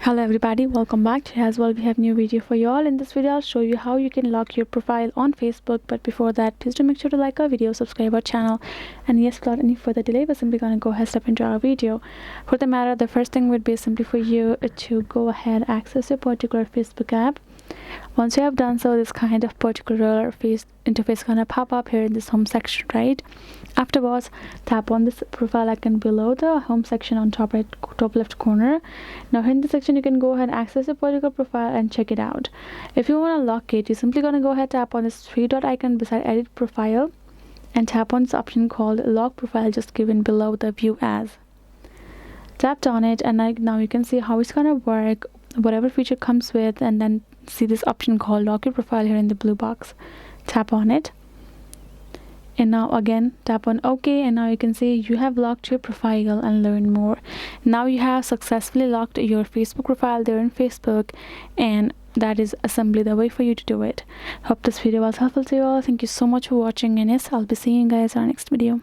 Hello everybody, welcome back to as well. We have new video for you all. In this video I'll show you how you can lock your profile on Facebook, but before that please do make sure to like our video, subscribe our channel, and yes, without any further delay we're simply gonna go ahead step into our video. For the matter, the first thing would be simply for you to go ahead access your particular Facebook app. Once you have done so, this kind of particular interface gonna pop up here in this home section, right? Afterwards, tap on this profile icon below the home section on top left corner. Now here in this section you can go ahead and access your particular profile and check it out. If you want to lock it, you're simply gonna go ahead tap on this three dot icon beside edit profile and tap on this option called lock profile just given below the view as. Tapped on it, and now you can see how it's gonna work, whatever feature comes with, and then see this option called lock your profile here in the blue box. Tap on it, and now again tap on OK, and now you can see you have locked your profile and learn more. Now you have successfully locked your Facebook profile there in Facebook, and that is simply the way for you to do it. Hope this video was helpful to you all. Thank you so much for watching, and yes, I'll be seeing you guys in our next video.